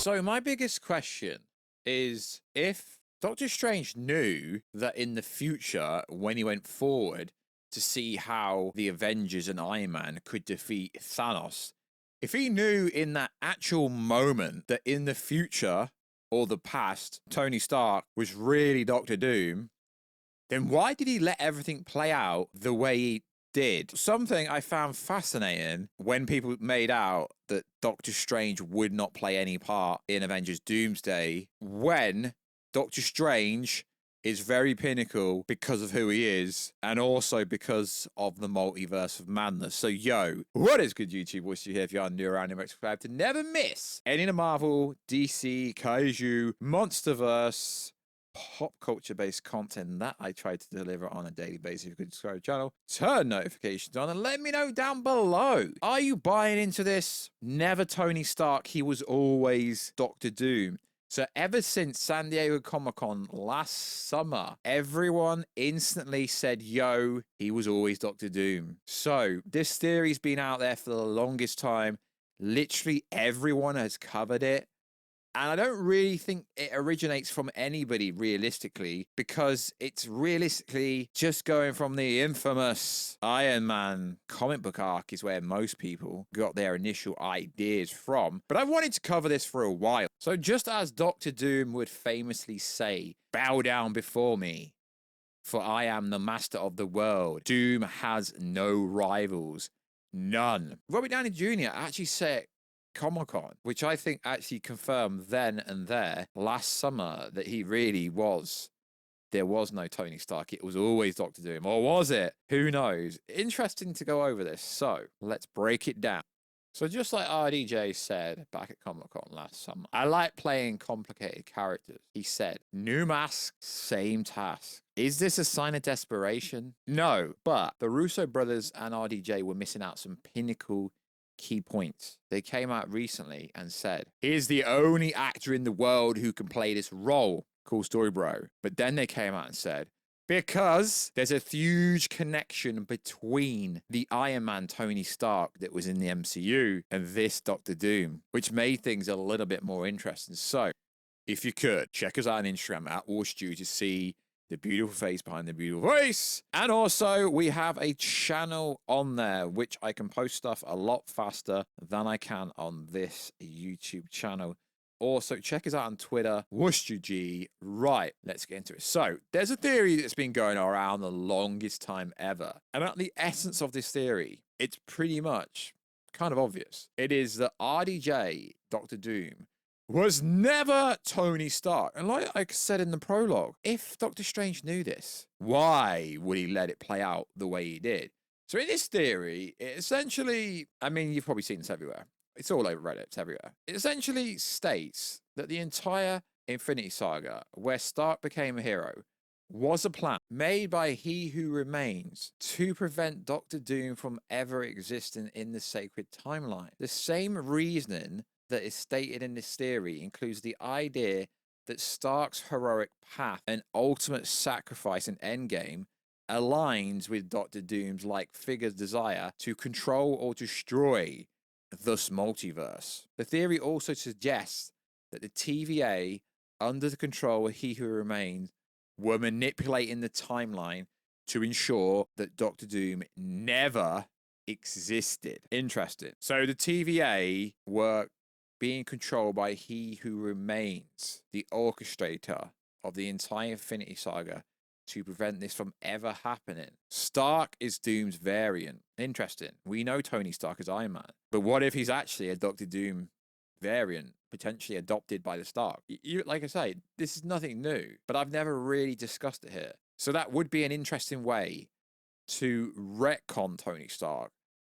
So my biggest question is, if Doctor Strange knew that in the future, when he went forward to see how the Avengers and Iron Man could defeat Thanos, if he knew in that actual moment that in the future or the past, Tony Stark was really Doctor Doom, then why did he let everything play out the way he did? Something I found fascinating when people made out that Doctor Strange would not play any part in Avengers Doomsday, when Doctor Strange is very pinnacle because of who he is, and also because of the multiverse of madness. So, yo, what is good, YouTube? What's you here? If you're new around here, subscribe to never miss any of the Marvel, DC, Kaiju, Monsterverse, pop culture-based content that I try to deliver on a daily basis. If you could subscribe to the channel, turn notifications on, and let me know down below. Are you buying into this? Never Tony Stark, he was always Doctor Doom. So ever since San Diego Comic-Con last summer, everyone instantly said, yo, he was always Doctor Doom. So this theory's been out there for the longest time. Literally everyone has covered it. And I don't really think it originates from anybody realistically, because it's realistically just going from the infamous Iron Man comic book arc is where most people got their initial ideas from. But I've wanted to cover this for a while. So just as Doctor Doom would famously say, bow down before me, for I am the master of the world. Doom has no rivals. None. Robert Downey Jr. actually said Comic-Con, which I think actually confirmed then and there last summer that he really was. There was no Tony Stark. It was always Doctor Doom. Or was it? Who knows? Interesting to go over this. So let's break it down. So just like RDJ said back at Comic-Con last summer, I like playing complicated characters. He said, new mask, same task. Is this a sign of desperation? No, but the Russo brothers and RDJ were missing out some pinnacle key points. They came out recently and said, he's the only actor in the world who can play this role. Cool story, bro. But then they came out and said, because there's a huge connection between the Iron Man Tony Stark that was in the MCU and this Doctor Doom, which made things a little bit more interesting. So if you could, check us out on Instagram at Warstu to see the beautiful face behind the beautiful voice. And also, we have a channel on there, which I can post stuff a lot faster than I can on this YouTube channel. Also, check us out on Twitter, WarstuG. Right, let's get into it. So, there's a theory that's been going around the longest time ever. And at the essence of this theory, it's pretty much kind of obvious. It is that RDJ, Doctor Doom, was never Tony Stark. And like I said in the prologue, if Doctor Strange knew this, why would he let it play out the way he did? So in this theory, it essentially, I mean, you've probably seen this everywhere. It's all over Reddit, it's everywhere. It essentially states that the entire Infinity Saga, where Stark became a hero, was a plan made by He Who Remains to prevent Doctor Doom from ever existing in the sacred timeline. The same reasoning that is stated in this theory includes the idea that Stark's heroic path and ultimate sacrifice in Endgame aligns with Doctor Doom's like figure's desire to control or destroy this multiverse. The theory also suggests that the TVA, under the control of He Who Remains, were manipulating the timeline to ensure that Doctor Doom never existed. Interesting. So the TVA were being controlled by He Who Remains, the orchestrator of the entire Infinity Saga, to prevent this from ever happening. Stark is Doom's variant. Interesting. We know Tony Stark is Iron Man, but what if he's actually a Doctor Doom variant, potentially adopted by the Stark? Like I say, this is nothing new, but I've never really discussed it here. So that would be an interesting way to retcon Tony Stark,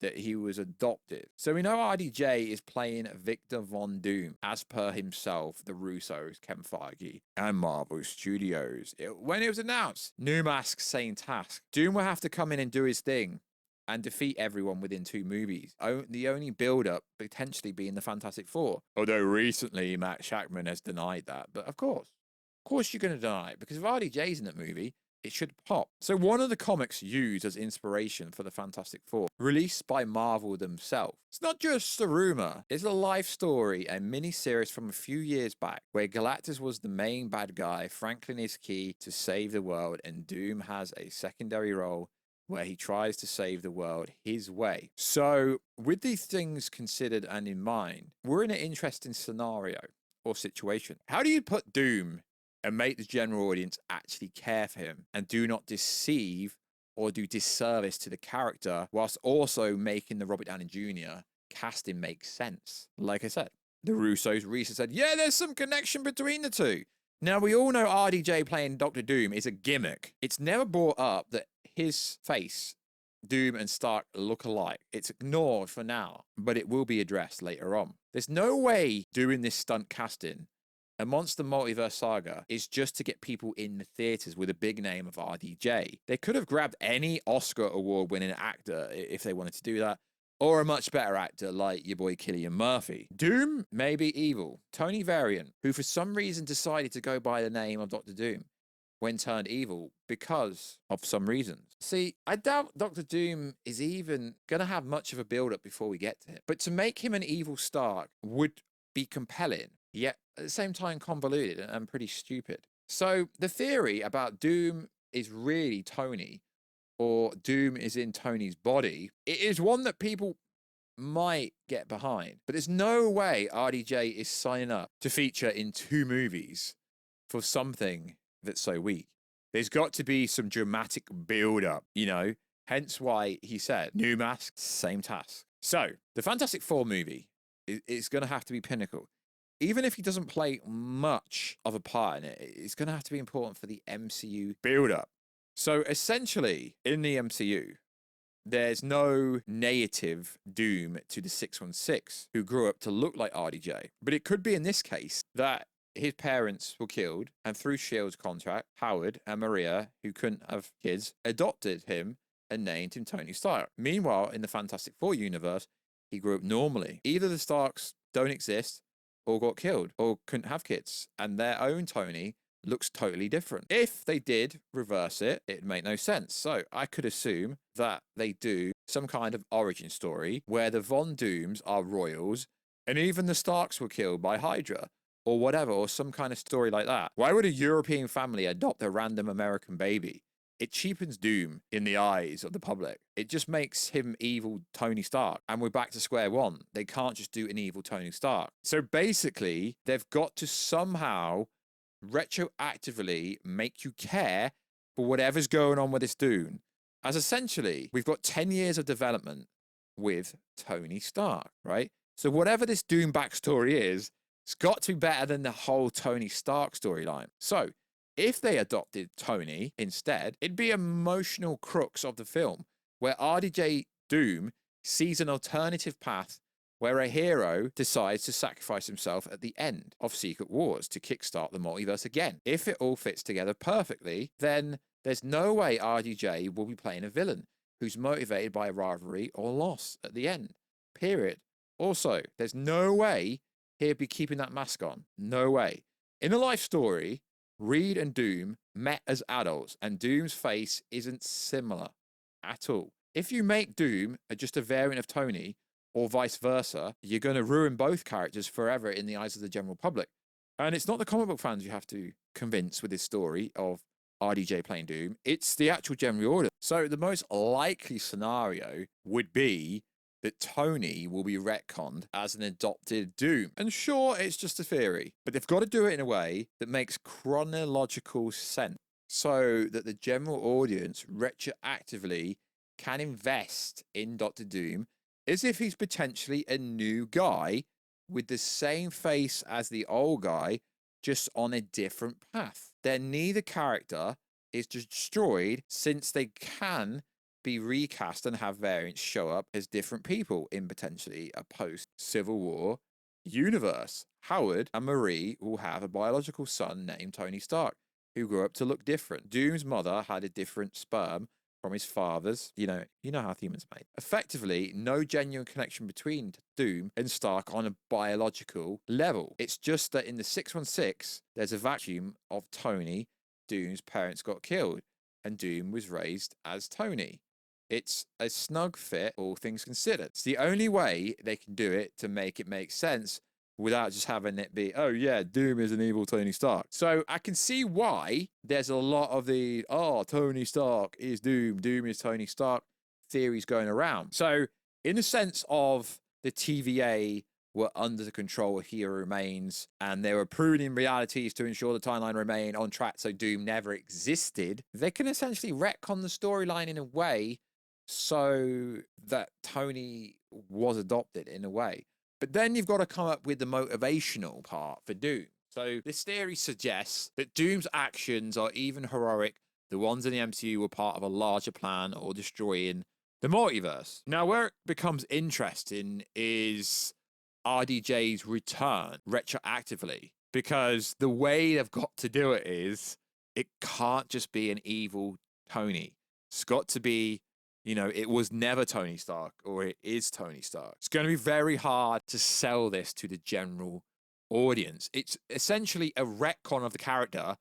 that he was adopted. So we know RDJ is playing Victor Von Doom, as per himself, the Russos, Kevin Feige, and Marvel Studios. When it was announced, new mask, same task. Doom will have to come in and do his thing and defeat everyone within 2 movies. The only build-up potentially being the Fantastic Four. Although recently, Matt Shackman has denied that. But of course you're going to deny it, because if RDJ's in that movie, it should pop. So one of the comics used as inspiration for the Fantastic Four, released by Marvel themselves. It's not just a rumor, it's a life story, a mini-series from a few years back, where Galactus was the main bad guy, Franklin is key to save the world, and Doom has a secondary role where he tries to save the world his way. So with these things considered and in mind, we're in an interesting scenario or situation. How do you put Doom and make the general audience actually care for him and do not deceive or do disservice to the character, whilst also making the Robert Downey Jr. casting make sense? Like I said, the Russos recently said, yeah, there's some connection between the two. Now, we all know RDJ playing Doctor Doom is a gimmick. It's never brought up that his face, Doom and Stark, look alike. It's ignored for now, but it will be addressed later on. There's no way doing this stunt casting amongst the multiverse saga is just to get people in the theaters with a big name of RDJ. They could have grabbed any Oscar award winning actor if they wanted to do that, or a much better actor like your boy Cillian Murphy. Doom may be evil. Tony Variant, who for some reason decided to go by the name of Doctor Doom when turned evil because of some reasons. See, I doubt Doctor Doom is even going to have much of a build-up before we get to him. But to make him an evil Stark would be compelling, yet at the same time convoluted and pretty stupid. So the theory about Doom is really Tony, or Doom is in Tony's body, it is one that people might get behind. But there's no way RDJ is signing up to feature in 2 movies for something that's so weak. There's got to be some dramatic build-up, you know? Hence why he said, new mask, same task. So, the Fantastic Four movie is going to have to be pinnacle. Even if he doesn't play much of a part in it, it's going to have to be important for the MCU build-up. So, essentially, in the MCU, there's no native Doom to the 616 who grew up to look like RDJ. But it could be in this case that his parents were killed, and through S.H.I.E.L.D.'s contract, Howard and Maria, who couldn't have kids, adopted him and named him Tony Stark. Meanwhile, in the Fantastic Four universe, he grew up normally. Either the Starks don't exist, or got killed, or couldn't have kids, and their own Tony looks totally different. If they did reverse it, it'd make no sense. So I could assume that they do some kind of origin story where the Von Dooms are royals, and even the Starks were killed by Hydra, or whatever, or some kind of story like that. Why would a European family adopt a random American baby? It cheapens Doom in the eyes of the public. It just makes him evil Tony Stark. And we're back to square one. They can't just do an evil Tony Stark. So basically, they've got to somehow retroactively make you care for whatever's going on with this Doom. As essentially, we've got 10 years of development with Tony Stark, right? So whatever this Doom backstory is, it's got to be better than the whole Tony Stark storyline. So, if they adopted Tony instead, it'd be emotional crux of the film, where RDJ Doom sees an alternative path where a hero decides to sacrifice himself at the end of Secret Wars to kickstart the multiverse again. If it all fits together perfectly, then there's no way RDJ will be playing a villain who's motivated by a rivalry or loss at the end. Period. Also, there's no way he'd be keeping that mask on. No way. In a life story, Reed and Doom met as adults, and Doom's face isn't similar at all. If you make Doom just a variant of Tony, or vice versa, you're going to ruin both characters forever in the eyes of the general public. And it's not the comic book fans you have to convince with this story of RDJ playing Doom, it's the actual general audience. So the most likely scenario would be that Tony will be retconned as an adopted Doom. And sure, it's just a theory, but they've got to do it in a way that makes chronological sense so that the general audience retroactively can invest in Doctor Doom as if he's potentially a new guy with the same face as the old guy, just on a different path. Then neither character is destroyed, since they can be recast and have variants show up as different people in potentially a post-Civil War universe. Howard and Marie will have a biological son named Tony Stark, who grew up to look different. Doom's mother had a different sperm from his father's. You know how humans are made. Effectively, no genuine connection between Doom and Stark on a biological level. It's just that in the 616, there's a vacuum of Tony. Doom's parents got killed, and Doom was raised as Tony. It's a snug fit, all things considered. It's the only way they can do it to make it make sense without just having it be, oh yeah, Doom is an evil Tony Stark. So I can see why there's a lot of the, oh, Tony Stark is Doom, Doom is Tony Stark theories going around. So in the sense of the TVA were under the control of He Remains, and they were pruning realities to ensure the timeline remained on track so Doom never existed, they can essentially retcon the storyline in a way so that Tony was adopted in a way. But then you've got to come up with the motivational part for Doom. So this theory suggests that Doom's actions are even heroic. The ones in the MCU were part of a larger plan or destroying the multiverse. Now, where it becomes interesting is RDJ's return retroactively, because the way they've got to do it is it can't just be an evil Tony. It's got to be, you know, it was never Tony Stark or it is Tony Stark. It's going to be very hard to sell this to the general audience. It's essentially a retcon of the character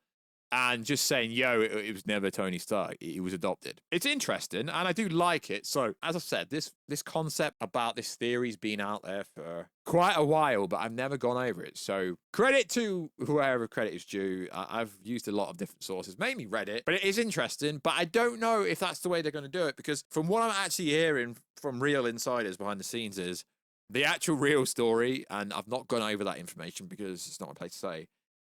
and just saying, yo, it was never Tony Stark. He was adopted. It's interesting, and I do like it. So, as I've said, this concept about this theory's been out there for quite a while, but I've never gone over it. So, credit to whoever credit is due. I've used a lot of different sources, mainly Reddit, but it is interesting. But I don't know if that's the way they're going to do it, because from what I'm actually hearing from real insiders behind the scenes is the actual real story, and I've not gone over that information because it's not my place to say,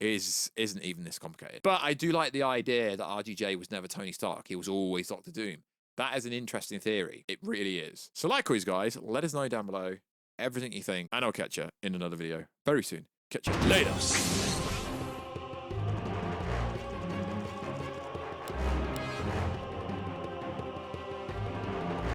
isn't even this complicated. But I do like the idea that RDJ was never Tony Stark. He was always Doctor Doom. That is an interesting theory. It really is. So like always, guys, let us know down below everything you think, and I'll catch you in another video very soon. Catch you later.